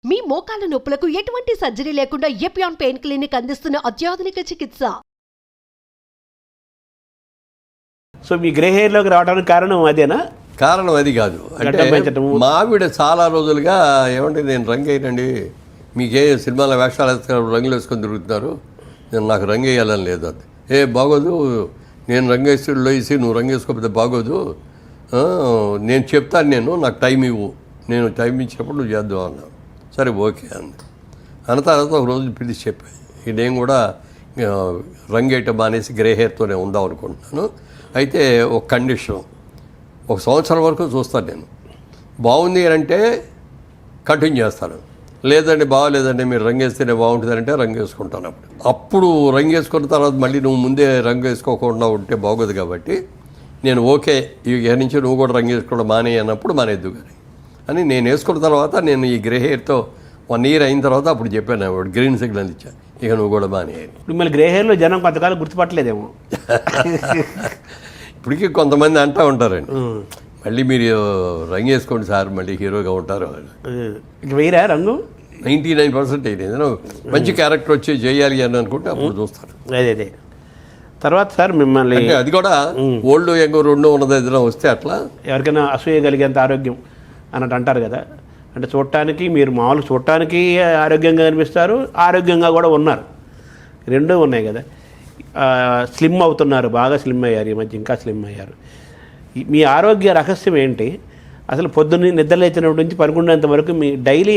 మీ మోకాల నొప్పులకు ఎటువంటి సర్జరీ లేకుండా ఎపియాన్ పెయిన్ క్లినిక్ అందిస్తున్న అత్యాధునిక చికిత్స. సో మీ గ్రే హెయిర్లోకి రావడానికి కారణం అదేనా? కారణం అది కాదు, అంటే మా ఆవిడ చాలా రోజులుగా ఏమంటే నేను రంగు వేయనండి, మీకే సినిమాల వేషాలు వేస్తున్నారు, రంగులు వేసుకొని తిరుగుతున్నారు, నేను నాకు రంగు వేయాలని లేదు. అది బాగోదు, నేను రంగు వేసి నువ్వు రంగు వేసుకోకపోతే బాగోదు, నేను చెప్తాను, నాకు టైం ఇవ్వు, నేను టైం ఇచ్చినప్పుడు నువ్వు చేద్దాం అన్నా. సరే ఓకే అంది. అన్న తర్వాత ఒక రోజు పిలిచి చెప్పాను, నేను కూడా రంగు వేయటం మానేసి గ్రే హెయిర్తోనే ఉందాం అనుకుంటున్నాను, అయితే ఒక కండిషన్, 1 సంవత్సరం వరకు చూస్తాను, నేను బాగుంది అంటే కంటిన్యూ చేస్తాను, లేదండి బాగోలేదండి మీరు రంగు వేస్తేనే బాగుంటుందంటే రంగు వేసుకుంటాను. అప్పుడు రంగు వేసుకున్న తర్వాత మళ్ళీ నువ్వు ముందే రంగు వేసుకోకుండా ఉంటే బాగోదు, కాబట్టి నేను ఓకే ఇక నుంచి నువ్వు కూడా రంగు వేసుకోవడం మానే అన్నప్పుడు మానేద్దు కానీ అని నేను వేసుకున్న తర్వాత నేను ఈ గ్రే హెయిర్తో 1 ఇయర్ అయిన తర్వాత అప్పుడు చెప్పాను, వాడు గ్రీన్ సిగ్నల్ ఇచ్చాను, ఇక నువ్వు కూడా మానే. మిమ్మల్ని గ్రే హెయిర్లో జనం కొంతకాలం గుర్తుపట్టలేదేమో. ఇప్పటికీ కొంతమంది అంటూ ఉంటారండి, మళ్ళీ మీరు రంగు వేసుకోండి సార్, మళ్ళీ హీరోగా ఉంటారు. ఇక వేయరా రంగు? 99% ఏదైనా మంచి క్యారెక్టర్ వచ్చి చేయాలి అని అనుకుంటే అప్పుడు చూస్తారు. అదే తర్వాత సార్ మిమ్మల్ని అది కూడా ఓల్డ్ యంగ్ 2 ఉన్నది ఏదైనా వస్తే అట్లా ఎవరికైనా అసూయ కలిగేంత ఆరోగ్యం అన్నట్టు అంటారు కదా, అంటే చూడటానికి మీరు మామూలుగా చూడటానికి ఆరోగ్యంగా కనిపిస్తారు, ఆరోగ్యంగా కూడా ఉన్నారు, రెండూ ఉన్నాయి కదా. స్లిమ్ అవుతున్నారు, బాగా స్లిమ్ అయ్యారు, ఈ మధ్య ఇంకా స్లిమ్ అయ్యారు. మీ ఆరోగ్య రహస్యం ఏంటి అసలు? పొద్దున్న నిద్రలేచినప్పటి నుంచి పనుకునేంత వరకు మీ డైలీ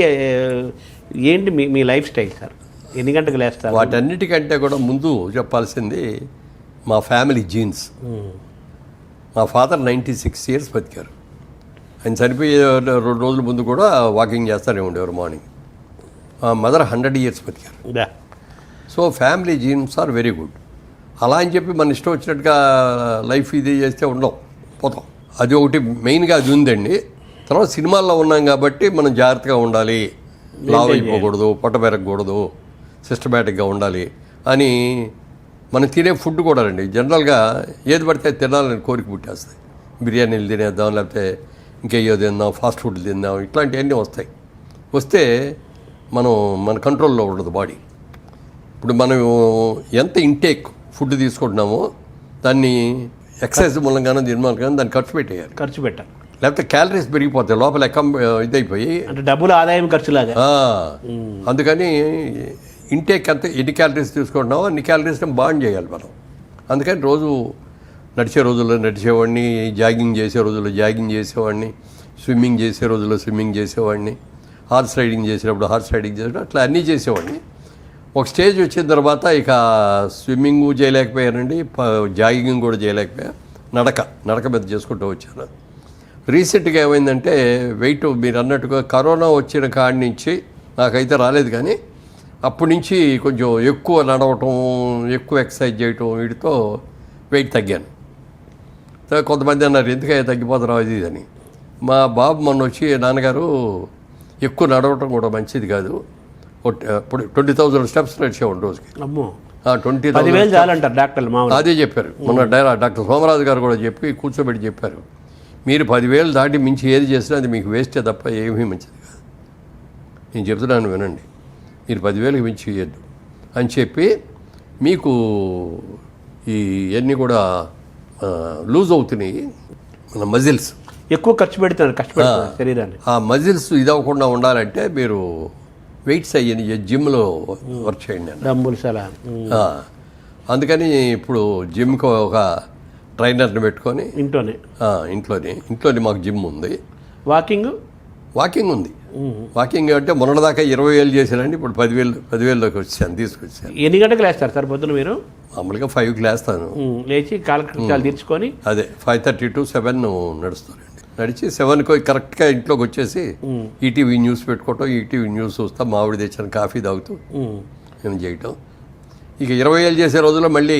ఏంటి మీ లైఫ్ స్టైల్ సార్? ఎన్ని గంటలకు లేస్తారు? వాటన్నిటికంటే కూడా ముందు చెప్పాల్సింది మా ఫ్యామిలీ జీన్స్. మా ఫాదర్ 96 ఇయర్స్ బతికారు, ఆయన చనిపోయే 2 రోజుల ముందు కూడా వాకింగ్ చేస్తూనే ఉండేవారు మార్నింగ్. మా మదర్ 100 ఇయర్స్ బతికారు. So family genes are very good. అలా అని చెప్పి మన ఇష్టం వచ్చినట్టుగా లైఫ్ ఇది చేస్తే ఉండవు, పోతాం. అది ఒకటి మెయిన్గా అది ఉందండి. తర్వాత సినిమాల్లో ఉన్నాం కాబట్టి మనం జాగ్రత్తగా ఉండాలి, లావ్ అయిపోకూడదు, పొట్ట పెరగకూడదు, సిస్టమేటిక్గా ఉండాలి అని మనం తినే ఫుడ్ కూడా రండి జనరల్గా ఏది పడితే తినాలని కోరిక పుట్టేస్తాయి. బిర్యానీలు తినేద్దాం, లేకపోతే ఇంకేయో తిందాం, ఫాస్ట్ ఫుడ్ తిందాం, ఇట్లాంటివన్నీ వస్తే మన కంట్రోల్లో ఉండదు బాడీ. ఇప్పుడు మనం ఎంత ఇంటేక్ ఫుడ్ తీసుకుంటున్నామో దాన్ని ఎక్సర్సైజ్ మూలంగానో దీని మూలంగానో దాన్ని ఖర్చు పెట్టాలి, లేకపోతే క్యాలరీస్ పెరిగిపోతాయి లోపల ఇదైపోయి, అంటే డబ్బులు ఆదాయం ఖర్చులాగా. అందుకని ఇంటేక్ ఎంత ఎన్ని క్యాలరీస్ తీసుకుంటున్నామో అన్ని క్యాలరీస్ని బాండ్ చేయాలి మనం. అందుకని రోజు నడిచే రోజుల్లో నడిచేవాడిని, జాగింగ్ చేసే రోజుల్లో జాగింగ్ చేసేవాడిని, స్విమ్మింగ్ చేసే రోజుల్లో స్విమ్మింగ్ చేసేవాడిని, హార్స్ రైడింగ్ చేసేటప్పుడు హార్స్ రైడింగ్ చేసేటప్పుడు అట్లా అన్నీ చేసేవాడిని. ఒక స్టేజ్ వచ్చిన తర్వాత ఇక స్విమ్మింగ్ చేయలేకపోయానండి, జాగింగ్ కూడా చేయలేకపోయా, నడక మీద చేసుకుంటూ వచ్చాను. రీసెంట్గా ఏమైందంటే వెయిట్ మీరు అన్నట్టుగా కరోనా వచ్చిన కాడి నుంచి నాకైతే రాలేదు, కానీ అప్పటి నుంచి కొంచెం ఎక్కువ నడవటం, ఎక్కువ ఎక్సర్సైజ్ చేయటం, వీటితో వెయిట్ తగ్గాను. కొంతమంది అన్నారు ఎందుకయ్యా తగ్గిపోతున్నావు అది అని. మా బాబు మొన్న వచ్చి నాన్నగారు ఎక్కువ నడవటం కూడా మంచిది కాదు, ఇప్పుడు 20,000 స్టెప్స్ నడిచేవాడు రోజుకి. 20,000 చాలంటారు డాక్టర్లు. అదే చెప్పారు మొన్న డాక్టర్ సోమరాజు గారు కూడా చెప్పి కూర్చోబెట్టి చెప్పారు, మీరు 10,000 దాటి మించి ఏది చేసినా అది మీకు వేస్టే తప్ప ఏమీ మంచిది కాదు, నేను చెప్తున్నాను వినండి, మీరు 10,000కి మించి చేయొద్దు అని చెప్పి మీకు ఇవన్నీ కూడా లూజ్ అవుతున్నాయి, మన మజిల్స్ ఎక్కువ ఖర్చు పెడుతున్నారు శరీరాన్ని. ఆ మజిల్స్ ఇది అవ్వకుండా ఉండాలంటే మీరు వెయిట్స్ అయ్యని జిమ్లో వర్క్ చేయండి డంబుల్స్ అలా. అందుకని ఇప్పుడు జిమ్కి ఒక ట్రైనర్ని పెట్టుకొని ఇంట్లోనే మాకు జిమ్ ఉంది. వాకింగ్ ఉంది. వాకింగ్ అంటే మొన్నటిదాకా 20,000 చేశానండి, ఇప్పుడు 10,000లోకి తీసుకొచ్చాను. ఎన్ని గంటలకు లేస్తారు సార్ పొద్దున మీరు? మామూలుగా 5కి లేస్తాను, లేచి కాలకృత్యాలు తీర్చుకొని అదే 5:30 to 7 నడుస్తానండి. నడిచి 7కి కరెక్ట్గా ఇంట్లోకి వచ్చేసి ఈటీవీ న్యూస్ పెట్టుకోవటం, ఈటీవీ న్యూస్ చూస్తా, మామిడి తెచ్చిన కాఫీ తాగుతూ నేను చేయటం. ఇక 20,000 చేసే రోజుల్లో మళ్ళీ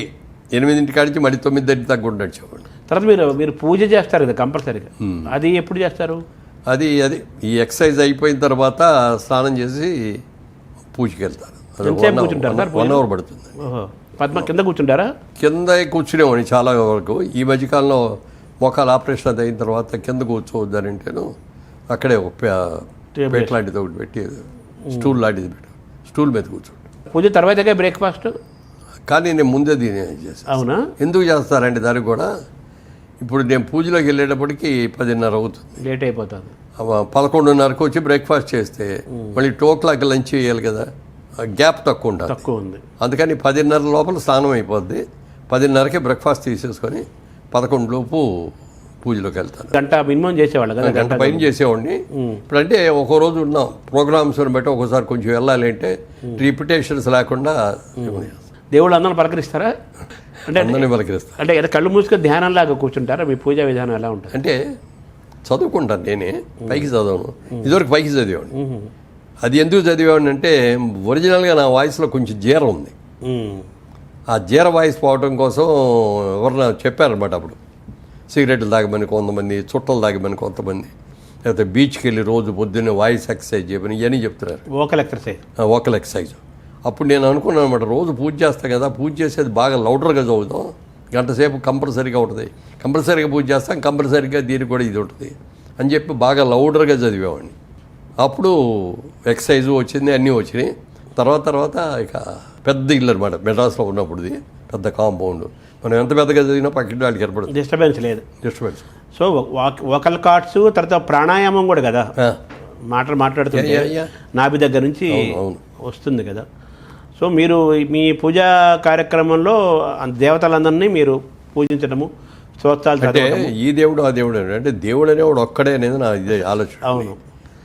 8 కాడికి మళ్ళీ 9 తగ్గకుండా నడిచేవాడు. తర్వాత మీరు పూజ చేస్తారు కదా కంపల్సరీగా, అది ఎప్పుడు చేస్తారు? అది ఈ ఎక్సర్సైజ్ అయిపోయిన తర్వాత స్నానం చేసి పూజకి వెళ్తాను. 1 అవర్ పడుతుంది. కింద కూర్చుంటారా? కింద కూర్చునేవాడిని చాలా వరకు. ఈ మధ్యకాలంలో మోకాలు ఆపరేషన్ అది అయిన తర్వాత కింద కూర్చోవద్దని అంటేను అక్కడే ఒక పేట లాంటిది ఒకటి పెట్టి స్టూల్ లాంటిది పెట్టు, స్టూల్ మీద కూర్చోండి. పూజ తర్వాతకే బ్రేక్ఫాస్ట్? కానీ నేను ముందే దీని చేస్తాను. అవునా? ఎందుకు చేస్తారంటే దానికి కూడా ఇప్పుడు నేను పూజలోకి వెళ్ళేటప్పటికి 10:30 అవుతుంది, లేట్ అయిపోతుంది. 11:30కు వచ్చి బ్రేక్ఫాస్ట్ చేస్తే మళ్ళీ 2 లంచ్ చేయాలి కదా, గ్యాప్ తక్కువ ఉంటుంది. తక్కువ ఉంది. అందుకని 10:30 లోపల స్నానం అయిపోద్ది. 10:30కే బ్రేక్ఫాస్ట్ తీసేసుకొని 11 లోపు పూజలోకి వెళ్తాను. గంట మినిమం చేసేవాళ్ళు కదా? గంట పైన చేసేవాడిని. ఇప్పుడంటే ఒక రోజు ఉన్న ప్రోగ్రామ్స్ని బట్టి ఒకసారి కొంచెం వెళ్ళాలి అంటే రిపిటేషన్స్ లేకుండా దేవుళ్ళు అందరిని పలకరిస్తారా? అంటే అందరినీ పలకరిస్తాను. అంటే ఏదో కళ్ళు మూసుకొని ధ్యానంలాగా కూర్చుంటారా? మీ పూజా విధానం ఎలా ఉంటుంది? అంటే చదువుకుంటాను, నేనే పైకి చదవను. ఇదివరకు పైకి చదివాడిని. అది ఎందుకు చదివాడిని అంటే ఒరిజినల్గా నా వాయిస్లో కొంచెం జీర ఉంది. ఆ జీర వాయిస్ పోవడం కోసం ఎవరన్నా చెప్పారనమాట. అప్పుడు సిగరెట్లు తాగమని కొంతమంది, చుట్టలు తాగమని కొంతమంది, లేకపోతే బీచ్కి వెళ్ళి రోజు పొద్దున్నే వాయిస్ ఎక్సర్సైజ్ చేయమని ఇవన్నీ చెప్తున్నారు. Vocal exercise. Vocal exercise. అప్పుడు నేను అనుకున్నాను అనమాట, రోజు పూజ చేస్తాను కదా, పూజ చేసేది బాగా లౌడర్గా చదువుతాం, గంట సేపు కంపల్సరీగా ఉంటుంది, కంపల్సరీగా పూజ చేస్తాం, కంపల్సరీగా దీనికి కూడా ఇది ఉంటుంది అని చెప్పి బాగా లౌడర్గా చదివేవాడిని. అప్పుడు ఎక్సర్సైజ్ వచ్చింది, అన్నీ వచ్చినాయి. తర్వాత ఇక పెద్ద ఇల్లు అనమాట మెడ్రాస్లో ఉన్నప్పుడుది, పెద్ద కాంపౌండ్. మనం ఎంత పెద్దగా చదివినా పక్కింటి వాళ్ళకి ఏర్పడుతుంది, డిస్టర్బెన్స్ లేదు. డిస్టర్బెన్స్. సో వోకల్ కార్డ్స్, తర్వాత ప్రాణాయామం కూడా కదా, మాట్లాడుతుంటే నాభి దగ్గర నుంచి వస్తుంది కదా. సో మీరు మీ పూజా కార్యక్రమంలో దేవతలందరినీ మీరు పూజించడము, స్తోత్రాలు అంటే చదవడము. ఈ దేవుడు ఆ దేవుడు అంటే దేవుడు అనేవాడు ఒక్కడే అనేది నా ఇదే ఆలోచన. అవును,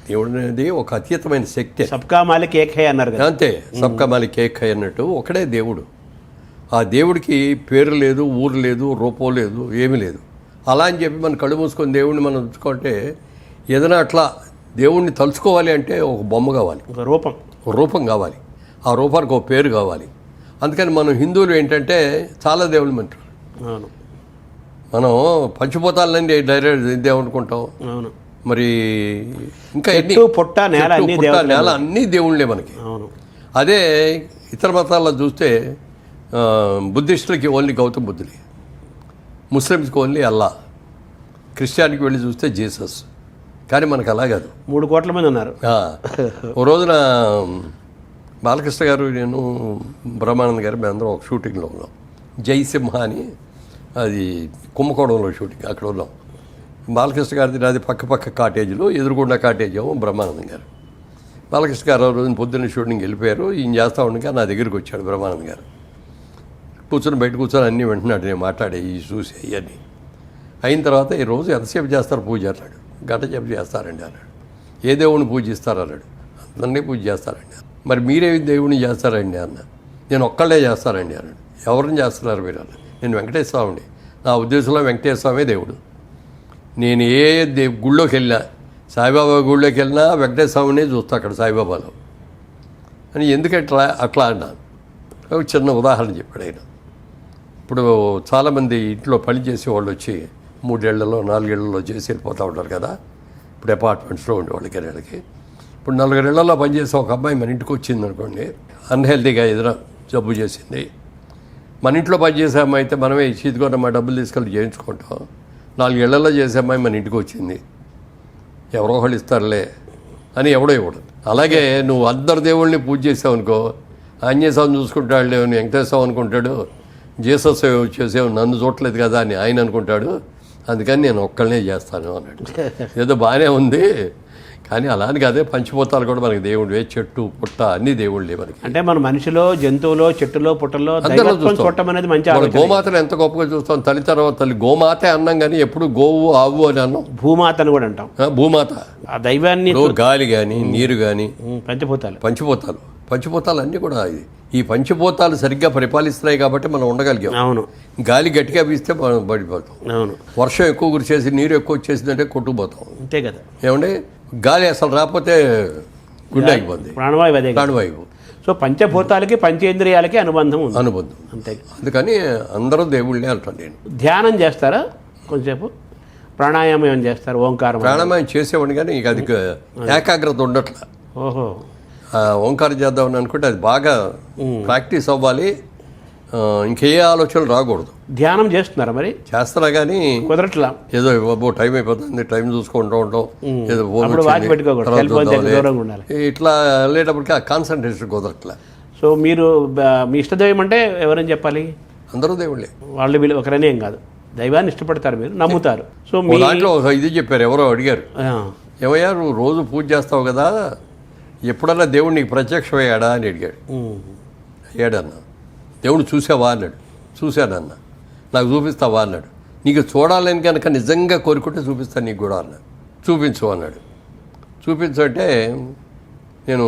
దేవుడు అనేది ఒక అతీతమైన శక్తి. సబ్కా మాలిక్ ఏక్ హై అన్నారు కదా. అంతే, సబ్కా మాలిక్ ఏక్ హై అన్నట్టు ఒకడే దేవుడు. ఆ దేవుడికి పేరు లేదు, ఊరు లేదు, రూపం లేదు, ఏమీ లేదు. అలా అని చెప్పి మనం కళ్ళు మూసుకొని దేవుడిని మనం ఉంచుకుంటే ఏదైనా అట్లా దేవుడిని తలుచుకోవాలి అంటే ఒక బొమ్మ కావాలి, ఒక రూపం, ఒక రూపం కావాలి, ఆ రూపానికి ఒక పేరు కావాలి. అందుకని మనం హిందువులు ఏంటంటే చాలా దేవుళ్ళు అంటారు. అవును, మనం పంచభూతాలన్నీ డైరెక్ట్ ఇదేమనుకుంటాం. అవును, మరి ఇంకా పొట్ట నేల అన్నీ దేవుళ్ళే మనకి. అవును. అదే ఇతర మతాల్లో చూస్తే బుద్ధిస్టులకి ఓన్లీ గౌతమ్ బుద్ధులే, ముస్లిమ్స్కి ఓన్లీ అల్లా, క్రిస్టియానికి వెళ్ళి చూస్తే జీసస్. కానీ మనకు అలా కాదు, 3 కోట్ల మంది ఉన్నారు. ఓ రోజున బాలకృష్ణ గారు, నేను, బ్రహ్మానంద్ గారు మేము అందరం ఒక షూటింగ్లో ఉన్నాం. జయసింహ అని, అది కుంభకోణంలో షూటింగ్, అక్కడ ఉన్నాం. బాలకృష్ణ గారిది నాది పక్క కాటేజీలు, ఎదురుగుండా కాటేజ్ ఏమో బ్రహ్మానందం గారు. బాలకృష్ణ గారు రోజున పొద్దున్న షూటింగ్ వెళ్ళిపోయారు. ఈయన చేస్తూ ఉండగా నా దగ్గరికి వచ్చాడు బ్రహ్మానందం గారు. బయట కూర్చొని అన్నీ వింటున్నాడు, నేను మాట్లాడే ఈ చూసి అవన్నీ అయిన తర్వాత, ఈ రోజు ఎంతసేపు చేస్తారు పూజ అన్నాడు. గంట సేపు చేస్తారండి అన్నాడు. ఏ దేవుడిని పూజిస్తారు అన్నాడు. అందరినీ పూజ చేస్తారండి. మరి మీరే దేవుడిని చేస్తారండి అన్న. నేను ఒక్కళ్ళే చేస్తానండి అన్నాడు. ఎవరిని చేస్తున్నారు మీరు అన్న. నేను వెంకటేశ్వరరావుని. నా ఉద్దేశంలో వెంకటేశ్వరమే దేవుడు. నేను ఏ గుళ్ళోకి వెళ్ళినా, సాయిబాబా గుళ్ళోకి వెళ్ళినా వెంకటేశ్వరనే చూస్తా అక్కడ సాయిబాబాలో అని. ఎందుకంటే అట్లా అన్నాను. ఒక చిన్న ఉదాహరణ చెప్పాడు ఆయన. ఇప్పుడు చాలామంది ఇంట్లో పని చేసేవాళ్ళు వచ్చి 3 ఏళ్లలో 4 ఏళ్లలో చేసి వెళ్ళిపోతూ ఉంటారు కదా. ఇప్పుడు అపార్ట్మెంట్స్లో ఉండేవాళ్ళకి నెలకి. ఇప్పుడు 4 ఏళ్లలో పనిచేసే ఒక అమ్మాయి మన ఇంటికి వచ్చింది అనుకోండి, అన్హెల్తీగా ఏదైనా జబ్బు చేసింది. మన ఇంట్లో పనిచేసే అమ్మాయి అయితే మనమే ఇచ్చిదిగా మా డబ్బులు తీసుకెళ్ళి చేయించుకుంటాం. 4 ఏళ్లలో చేసే అమ్మాయి మన ఇంటికి వచ్చింది, ఎవరో ఒకళ్ళు ఇస్తారులే అని ఎవడో ఇవ్వడు. అలాగే నువ్వు అందరు దేవుళ్ళని పూజ చేసావు అనుకో, ఆంజనేయస్వామి చూసుకుంటాడు, నేను వెంకటేశ్వరం అనుకుంటాడు, జీసస్ చేసేవు నన్ను చూడలేదు కదా అని ఆయన అనుకుంటాడు. అందుకని నేను ఒక్కళ్ళనే చేస్తాను అన్నాడు. ఏదో బాగానే ఉంది, కానీ అలానే కాదే పంచిపోతాలు కూడా మనకి దేవుడు, చెట్టు పుట్ట అన్ని దేవుళ్ళే మనకి. అంటే మన మనిషిలో, జంతువులో, చెట్టులో, పుట్టలో చూడటం అనేది మంచి ఆలోచన. గోమాతను ఎంత గొప్పగా చూస్తాం. తల్లి తర్వాత తల్లి గోమాతే అన్నాం, కానీ ఎప్పుడు గోవు ఆవు అని అన్నాం. భూమాతను కూడా అంటాం. భూమాత, ఆ దైవాన్ని, గాలి కానీ నీరు కానీ పంచభూతాలు అన్నీ కూడా ఈ పంచభూతాలు సరిగ్గా పరిపాలిస్తున్నాయి కాబట్టి మనం ఉండగలిగాం. అవును. గాలి గట్టిగా వీస్తే మనం పడిపోతాం. అవును. వర్షం ఎక్కువ కురిచేసి నీరు ఎక్కువ వచ్చేసిందంటే కొట్టుకుపోతాం. అంతే కదా. ఏమండి, గాలి అసలు రాకపోతే గుండె అయిపోద్ది, ప్రాణవాయువు. సో పంచభూతాలకి పంచేంద్రియాలకి అనుబంధం అంతే. అందుకని అందరూ దేవుళ్ళే అంటాను నేను. ధ్యానం చేస్తారా కొంచెంసేపు? ప్రాణాయామం ఏమైనా చేస్తారు? ఓంకారం ప్రాణాయామం చేసేవాడిని, కానీ ఇక అది ఏకాగ్రత ఉండట్లా. ఓహో. ఓంకారం చేద్దామని అనుకుంటే అది బాగా ప్రాక్టీస్ అవ్వాలి. ఇంకే ఆలోచనలు రాకూడదు. ధ్యానం చేస్తున్నారా మరి? చేస్తారా కానీ కుదరట్లా. ఏదో బాబు టైం అయిపోతుంది, టైం చూసుకుంటూ ఉంటాం, ఏదో ఫోన్ అప్పుడు వాచ్ వచ్చింది, పెట్టుకోకూడదు, తర్వాత సెల్ ఫోన్ దగ్గర చూద్దాంలే. దూరంగా ఉండాలి. ఇట్లా వెళ్ళేటప్పటికి ఆ కాన్సన్ట్రేషన్ కుదరట్లా. సో మీరు మీ ఇష్టదైవం అంటే ఎవరని చెప్పాలి? అందరూ దేవుళ్ళే. వాళ్ళు వీళ్ళు ఒకరనే ఏం కాదు, దైవాన్ని ఇష్టపడతారు, మీరు నమ్ముతారు. సో ఓ మీ దాంట్లో ఒక ఇది చెప్పారు, ఎవరో అడిగారు, ఆ, ఏమయ్యా నువ్వు రోజు పూజ చేస్తావు కదా, ఎప్పుడన్నా దేవుడు నీకు ప్రత్యక్షమయ్యాడా అని అడిగాడు. అయ్యాడన్నా. దేవుడు చూసావా అన్నాడు. చూశానన్న. నాకు చూపిస్తావా అన్నాడు. నీకు చూడాలని కనుక నిజంగా కోరుకుంటే చూపిస్తాను నీకు కూడా అన్నాడు. చూపించు అన్నాడు. చూపించు అంటే నేను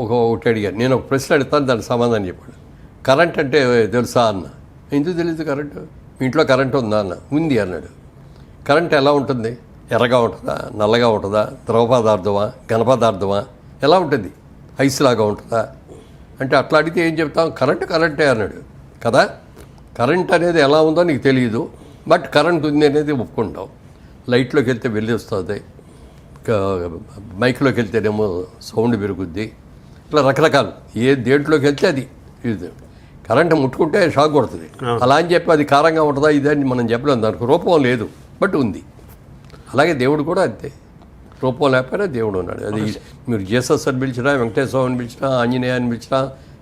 ఒకటి అడిగాను. నేను ఒక ప్రశ్న అడుగుతాను, దానికి సమాధానం చెప్పాడు. కరెంట్ అంటే తెలుసా అన్న. ఎందుకు తెలియదు కరెంటు? మీ ఇంట్లో కరెంట్ ఉందా అన్న. ఉంది అన్నాడు. కరెంట్ ఎలా ఉంటుంది? ఎర్రగా ఉంటుందా, నల్లగా ఉంటుందా, ద్రవ పదార్థమా, ఘన పదార్థమా, ఎలా ఉంటుంది? ఐస్ లాగా ఉంటుందా అంటే అట్లా అడిగితే ఏం చెప్తాం? కరెంటే అన్నాడు కదా. కరెంట్ అనేది ఎలా ఉందో నీకు తెలియదు, బట్ కరెంట్ ఉంది అనేది ఒప్పుకుంటాం. లైట్లోకి వెళ్తే వెళ్ళి వస్తుంది, మైక్లోకి వెళ్తేనేమో సౌండ్ పెరుగుద్ది, ఇట్లా రకరకాలు. దేంట్లోకి వెళ్తే అది ఇది. కరెంట్ ముట్టుకుంటే షాక్ కొడుతుంది. అలా అని చెప్పి అది కారంగా ఉంటుందా ఇదని మనం చెప్పలేము. దానికి రూపం లేదు, బట్ ఉంది. అలాగే దేవుడు కూడా అంతే, రూపం లేకపోయినా దేవుడు ఉన్నాడు. అది మీరు జీసస్ అని పిలిచినా, వెంకటేశ్వర అని పిలిచినా, ఆంజనేయ అని పిలిచినా,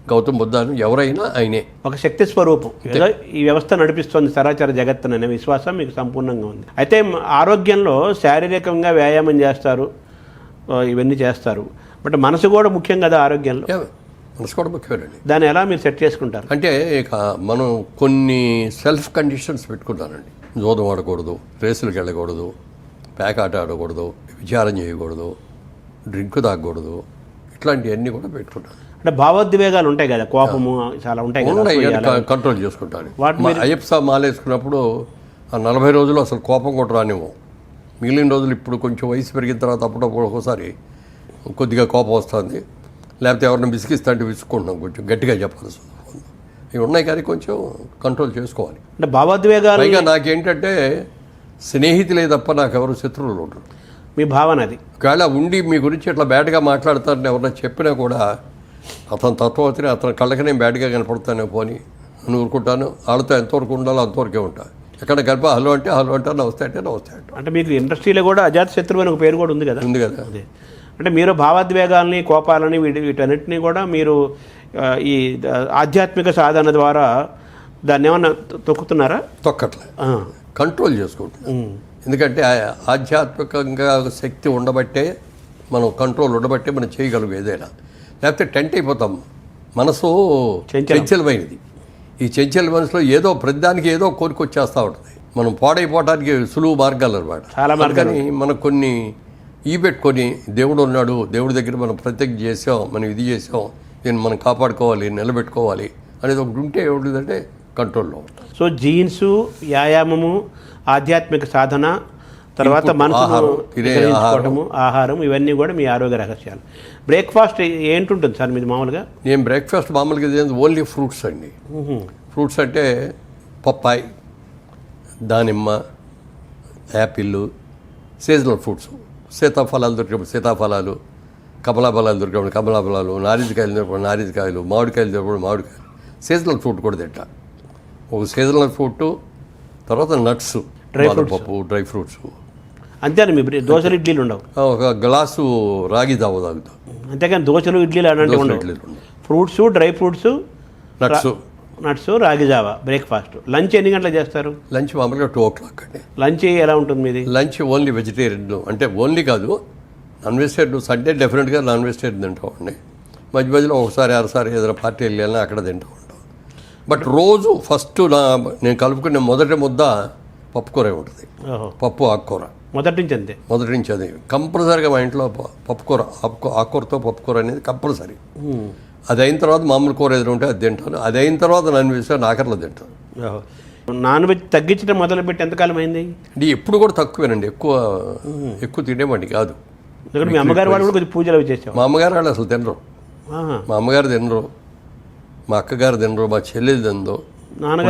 గౌతమ్ బుద్ధాను ఎవరైనా ఆయనే ఒక శక్తి స్వరూపం. ఏదో ఈ వ్యవస్థ నడిపిస్తుంది చరాచర జగత్తు అనే విశ్వాసం మీకు సంపూర్ణంగా ఉంది. అయితే ఆరోగ్యంలో శారీరకంగా వ్యాయామం చేస్తారు, ఇవన్నీ చేస్తారు, బట్ మనసు కూడా ముఖ్యం కదా ఆరోగ్యంలో. మనసు కూడా ముఖ్యమేనండి. దాన్ని ఎలా మీరు సెట్ చేసుకుంటారు? అంటే ఇక మనం కొన్ని సెల్ఫ్ కండిషన్స్ పెట్టుకుంటానండి. జోదం ఆడకూడదు, రేసులకు వెళ్ళకూడదు, పేకాట ఆడకూడదు, విచారం చేయకూడదు, డ్రింక్ తాగకూడదు, ఇట్లాంటివన్నీ కూడా పెట్టుకుంటాను. అంటే భావోద్వేగాలు ఉంటాయి కదా, కోపము చాలా ఉంటాయి కదా, కంట్రోల్ చేసుకుంటాను. వాటిని అయ్యప్ప మాల వేసుకున్నప్పుడు ఆ 40 రోజులు అసలు కోపం కూడా రానివ్వం. మిగిలిన రోజులు ఇప్పుడు కొంచెం వయసు పెరిగిన తర్వాత అప్పుడప్పుడు ఒకసారి కొద్దిగా కోపం వస్తుంది, లేకపోతే ఎవరిని విసిగిస్తా అంటే విసుకుంటున్నాం, కొంచెం గట్టిగా చెప్పాల్సి వస్తుంది. ఇవి ఉన్నాయి కానీ కొంచెం కంట్రోల్ చేసుకోవాలి. అంటే భావోద్వేగాలు. పైగా నాకేంటంటే స్నేహితులే తప్ప నాకు ఎవరు శత్రువులు ఉండరు. మీ భావన అది. ఒకవేళ ఉండి మీ గురించి ఇట్లా బ్యాడ్గా మాట్లాడతారని ఎవరైనా చెప్పినా కూడా అతను తత్వవతిని, అతని కళ్ళకి నేను బ్యాడ్గా కనపడతానే పోని అని ఊరుకుంటాను. వాళ్ళతో ఎంతవరకు ఉండాలో అంతవరకే ఉంటాను. ఎక్కడ కలిపి హలో అంటే హలో అంటారు, నమస్తే అంటే నమస్తే అంటారు. అంటే మీకు ఇండస్ట్రీలో కూడా అజాత శత్రువు అని ఒక పేరు కూడా ఉంది కదా. ఉంది కదా. అదే అంటే మీరు భావోద్వేగాల్ని, కోపాలని, వీటన్నిటిని కూడా మీరు ఈ ఆధ్యాత్మిక సాధన ద్వారా దాన్ని ఏమన్నా తొక్కుతున్నారా? తొక్కట్లే, కంట్రోల్ చేసుకుంటున్నాం. ఎందుకంటే ఆధ్యాత్మికంగా శక్తి ఉండబట్టే, మనం కంట్రోల్ ఉండబట్టే మనం చేయగలం ఏదైనా. లేకపోతే టెంట్ అయిపోతాం. మనసు చంచలమైనది. ఈ చంచల మనసులో ఏదో ప్రతిదానికి ఏదో కోరికొచ్చేస్తూ ఉంటుంది. మనం పాడైపోవడానికి సులువు మార్గాలు అనమాట. చాలా మార్గాలు. మనకు కొన్ని పెట్టుకొని దేవుడు ఉన్నాడు, దేవుడి దగ్గర మనం ప్రత్యేక చేసాం, మనం ఇది చేసాం, దీన్ని మనం కాపాడుకోవాలి, నిలబెట్టుకోవాలి అనేది ఒకటి ఉంటే ఏమిటంటే కంట్రోల్లో ఉంటుంది. సో జీన్సు, వ్యాయామము, ఆధ్యాత్మిక సాధన, తర్వాత మనసును గ్రహించుకోవటము, ఆహారం, ఇవన్నీ కూడా మీ ఆరోగ్య రహస్యాలు. బ్రేక్ఫాస్ట్ ఏంటుంటుంది సార్ మీది మామూలుగా? నేను బ్రేక్ఫాస్ట్ మామూలుగా ఓన్లీ ఫ్రూట్స్ అండి. ఫ్రూట్స్ అంటే పప్పాయి, దానిమ్మ, యాపిల్, సీజనల్ ఫ్రూట్స్. సీతాఫలాలు దొరికినప్పుడు సీతాఫలాలు, కమలాఫలాలు దొరికినప్పుడు కమలాఫలాలు, నారింజకాయలు దొరికినప్పుడు నారింజకాయలు, మామిడికాయలు దొరికినప్పుడు మామిడికాయలు. సీజనల్ ఫ్రూట్ కూడా తింటా. ఒక సీజనల్ ఫ్రూట్, తర్వాత నట్స్, పప్పు, డ్రై ఫ్రూట్స్. అంతేనా? మీ దోశలు ఇడ్లీలు ఉండవు? ఒక గ్లాసు రాగి జావ తాగుతా. అంతేకాని దోశలు ఇడ్లీలు అలాంటివి ఉండవు. ఫ్రూట్స్, డ్రై ఫ్రూట్స్, నట్స్, రాగి జావా బ్రేక్ఫాస్ట్. లంచ్ ఎన్ని గంటలకు చేస్తారు? లంచ్ మామూలుగా 2:00 అండి. లంచ్ ఎలా ఉంటుంది మీది? Lunch only vegetarian. అంటే ఓన్లీ కాదు, నాన్ వెజిటేరియన్. సండే డెఫినెట్గా నాన్ వెజిటేరియన్ తింటామండి. మధ్య మధ్యలో ఒకసారి అరసారి ఏదైనా పార్టీ వెళ్ళాలని అక్కడ తింటూ ఉంటాం. బట్ రోజు ఫస్ట్ నేను కలుపుకునే మొదటి ముద్ద పప్పుకూర ఉంటుంది. పప్పు, ఆకుకూర మొదటి నుంచి అంతే. మొదటి నుంచి అది కంపల్సరీగా మా ఇంట్లో పప్పుకూర, ఆకుకూరతో పప్పుకూర అనేది కంపల్సరీ. అది అయిన తర్వాత మామూలు కూర ఏదైనా ఉంటే అది తింటాను. అది అయిన తర్వాత నాన్ వెజ్ ఆఖరిలో తింటాను. నాన్ వెజ్ తగ్గించడం మొదలుపెట్టి ఎంతకాలం అయింది? అంటే ఎప్పుడు కూడా తక్కువేనండి, ఎక్కువ తినేవాడిని కాదు. మీ అమ్మగారు వాళ్ళు కూడా కొద్దిగా పూజలు అవి చేసాం. మా అమ్మగారు వాళ్ళు అసలు తినరు. మా అమ్మగారు తినరు, మా అక్కగారు తినరు, మా చెల్లెలు తినదు,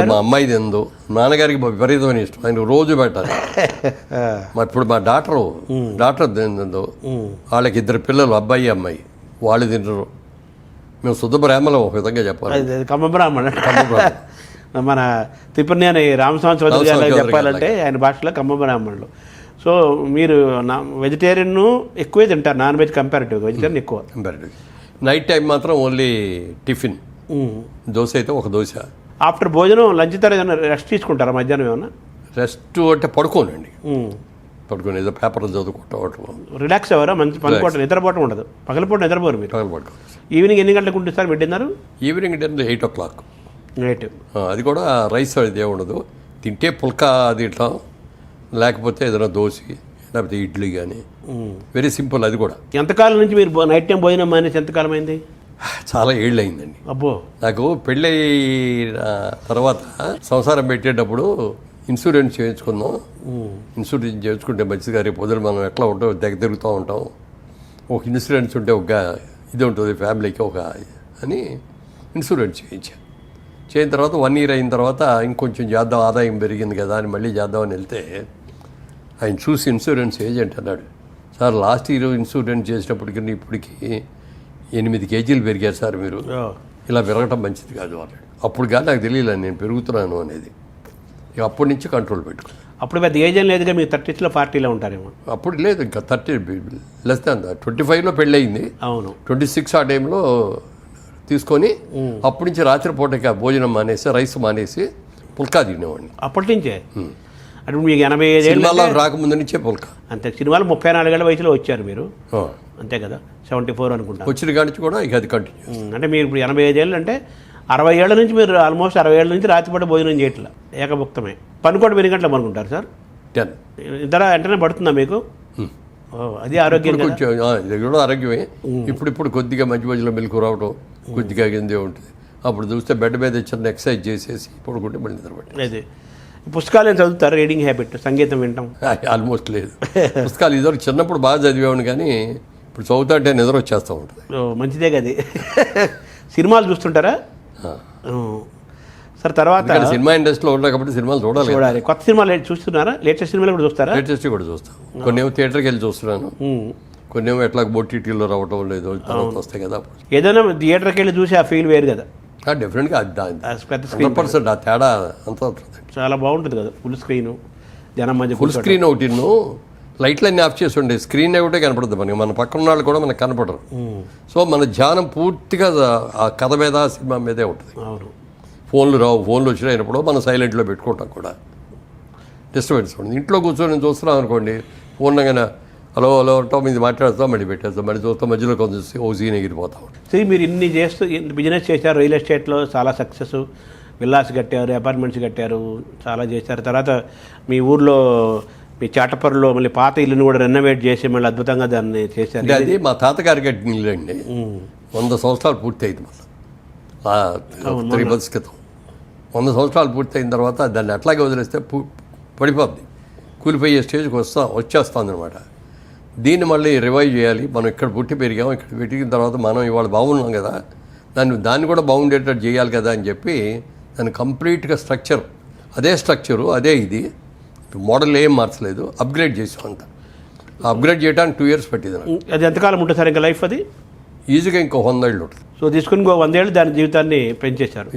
మా అమ్మాయి తినదు. నాన్నగారికి విపరీతమైన ఇష్టం, ఆయన రోజు పెట్టాలి. ఇప్పుడు మా డాక్టర్ తినదు. వాళ్ళకి 2 పిల్లలు, అబ్బాయి అమ్మాయి, వాళ్ళు తినరు. మేము శుద్ధ బ్రాహ్మణం ఒక విధంగా చెప్పాలి. అది కమ్మ బ్రాహ్మణ మన త్రిపురనేని రామస్వామి చౌదరి గారు చెప్పాలంటే ఆయన భాషలో కమ్మ బ్రాహ్మణులు. సో మీరు వెజిటేరియన్ ఎక్కువే తింటారు, నాన్ వెజ్ కంపారిటివ్గా వెజిటేరియన్ ఎక్కువ. కంపారిటివ్. నైట్ టైం మాత్రం ఓన్లీ టిఫిన్, దోశ అయితే ఒక దోశ. ఆఫ్టర్ భోజనం లంచ్ తర్వాత ఏమైనా రెస్ట్ తీసుకుంటారా మధ్యాహ్నం ఏమన్నా? రెస్ట్ అంటే పడుకోనండి, పడుకొని ఏదో పేపర్లు చదువుకోవటం, రిలాక్స్ అవ్వరా? మంచి పనుకోవటం, నిద్రపోవటం ఉండదు, పగలపూట నిద్రపోరు మీరు? పడుకో. ఈవినింగ్ ఎన్ని గంటలకు ఉంటుంది మీరు dinner? Evening dinner 8 o'clock. Night అది కూడా రైస్ అది ఉండదు, తింటే పుల్కా తింటాం, లేకపోతే ఏదైనా దోశ లేకపోతే ఇడ్లీ కానీ, వెరీ సింపుల్. అది కూడా. ఎంతకాలం నుంచి మీరు నైట్ టైం భోజనం మానేసి ఎంతకాలం అయింది? చాలా ఏళ్ళు అయిందండి. అబ్బో. నాకు పెళ్ళి తర్వాత సంసారం పెట్టేటప్పుడు ఇన్సూరెన్స్ చేయించుకుందాం, ఇన్సూరెన్స్ చేయించుకుంటే మంచిగా రేపు పొద్దున మనం ఎట్లా ఉంటాం, తిరుగుతూ ఉంటాం, ఒక ఇన్సూరెన్స్ ఉంటే ఒక ఇది ఉంటుంది ఫ్యామిలీకి ఒక అని ఇన్సూరెన్స్ చేయిన తర్వాత 1 year అయిన తర్వాత ఇంకొంచెం చేద్దాం, ఆదాయం పెరిగింది కదా అని మళ్ళీ చేద్దామని వెళ్తే ఆయన చూసి ఇన్సూరెన్స్ ఏజెంట్ అన్నాడు, సార్ లాస్ట్ ఇయర్ ఇన్సూరెన్స్ చేసినప్పటికీ ఇప్పటికి 8 kgs పెరిగారు సార్, మీరు ఇలా పెరగటం మంచిది కాదు అన్నాడు. అప్పుడు కానీ నాకు తెలియలేదు నేను పెరుగుతున్నాను అనేది. ఇక అప్పటి నుంచి కంట్రోల్ పెట్టుకున్నాను. అప్పుడు పెద్ద ఏజ్ ఏం లేదుగా, మీరు 30sలో 40లో ఉంటారేమో. అప్పుడు లేదు, ఇంకా 30 లెస్ దాన్ 25లో పెళ్ళి అయింది. అవును. 26 ఆ టైంలో తీసుకొని అప్పటి నుంచి రాత్రిపూట భోజనం మానేసి, రైస్ మానేసి పుల్కా తినేవాడిని. అప్పటి నుంచే? అంటే మీకు 85 సినిమాలో రాకముందు నుంచే పుల్కా. అంతే. సినిమాలు 34 ఏళ్ల వయసులో వచ్చారు మీరు, అంతే కదా? 74 అనుకుంటా వచ్చిన కాడి నుంచి కూడా ఇక అది కంటిన్యూ. అంటే మీరు ఇప్పుడు 85 ఏళ్ళు అంటే 60 ఏళ్ల నుంచి మీరు ఆల్మోస్ట్ 60 ఏళ్ళ నుంచి రాత్రిపూట భోజనం చేయట్లా, ఏకభుక్తమే. పనుకోవడం 8 గంటలు పనుకుంటారు సార్? 10 ఇద్దర వెంటనే పడుతుందా మీకు? అది ఆరోగ్యం కొంచెం ఇది కూడా ఆరోగ్యమే. ఇప్పుడు కొద్దిగా మధ్య మధ్యలో మెలకు రావడం కొద్దిగా కిందే ఉంటుంది. అప్పుడు చూస్తే బెడ్ మీద చిన్న ఎక్సర్సైజ్ చేసేసి పడుకుంటే మళ్ళీ నిద్రపట్టి. అదే. పుస్తకాలు ఏం చదువుతారు? రీడింగ్ హ్యాబిట్, సంగీతం వింటాం? ఆల్మోస్ట్ లేదు. పుస్తకాలు ఇదివరకు చిన్నప్పుడు బాగా చదివేవాడిని, కానీ ఇప్పుడు చదువుతా అంటే నిద్ర వచ్చేస్తూ ఉంటుంది. మంచిదే కదా. సినిమాలు చూస్తుంటారా సార్? తర్వాత సినిమా ఇండస్ట్రీలో ఉన్నా కాబట్టి సినిమాలు చూడాలి. కొత్త సినిమాలు చూస్తున్నారా? లేటెస్ట్ సినిమాలు కూడా చూస్తారా? లేటెస్ట్ కూడా చూస్తాను. కొన్ని ఏమో థియేటర్కి వెళ్ళి చూస్తున్నాను, కొన్ని ఏమో ఎట్లా ఓటీటీలో రావటం లేదు, తర్వాత వస్తాయి కదా. ఏదైనా థియేటర్కి వెళ్ళి చూసి ఆ ఫీల్ వేరు కదా. డెఫినెట్గా 100% ఆ తేడా అంతా ఉంటుంది. చాలా బాగుంటుంది కదా ఫుల్ స్క్రీన్, జనం మధ్య. ఫుల్ స్క్రీన్ ఒకటి, లైట్లన్నీ ఆఫ్ చేసి ఉండే స్క్రీన్ ఒకటే కనపడుతుంది మనకి, మన పక్కన వాళ్ళు కూడా మనకు కనపడరు. సో మన ధ్యానం పూర్తిగా ఆ కథ మీద, సినిమా మీదే ఉంటుంది. అవును. ఫోన్లు రావు, ఫోన్లు వచ్చినప్పుడు మనం సైలెంట్లో పెట్టుకుంటాం కూడా, డిస్టర్బెన్స్ ఉంటుంది. ఇంట్లో కూర్చొని చూస్తున్నాం అనుకోండి, ఫోన్గానే హలో హలో అంటాం, ఇది మాట్లాడుతాం, మళ్ళీ పెట్టేస్తాం, మళ్ళీ చూస్తాం, మధ్యలో కొంచెం ఓ సీన్ ఎగిరిపోతాం. సరే, మీరు ఇన్ని చేస్తూ బిజినెస్ చేశారు, రియల్ ఎస్టేట్లో చాలా సక్సెస్, విల్లాస్ కట్టారు, అపార్ట్మెంట్స్ కట్టారు, చాలా చేశారు. తర్వాత మీ ఊర్లో మీ చాటపర్రులో మళ్ళీ పాత ఇల్లుని కూడా రెనోవేట్ చేసి మళ్ళీ అద్భుతంగా దాన్ని చేశారు. అది మా తాతగారి కట్టిన ఇల్లు అండి, 100 సంవత్సరాలు పూర్తి అయింది. మళ్ళీ 3 months క్రితం 100 సంవత్సరాలు పూర్తి అయిన తర్వాత దాన్ని అట్లాగే వదిలేస్తే పడిపోద్ది, కూలిపోయే స్టేజ్కి వచ్చేస్తుంది అనమాట. దీన్ని మళ్ళీ రివైవ్ చేయాలి. మనం ఇక్కడ పుట్టి పెరిగాము, ఇక్కడ పెట్టిన తర్వాత మనం ఇవాళ బాగున్నాం కదా, దాన్ని కూడా బాగుండేటట్టు చేయాలి కదా అని చెప్పి దాన్ని కంప్లీట్గా అదే స్ట్రక్చరు అదే ఇది మోడల్ ఏం మార్చలేదు, అప్గ్రేడ్ చేసాం అంతా. అప్గ్రేడ్ చేయడానికి 2 years పట్టింది నాకు. అది ఎంతకాలం ఉంటుంది సార్ ఇంకా లైఫ్? అది ఈజీగా ఇంకో 100 ఏళ్ళు ఉంటుంది. సో తీసుకుని 100 ఏళ్ళు దాని జీవితాన్ని పెంచేశారు.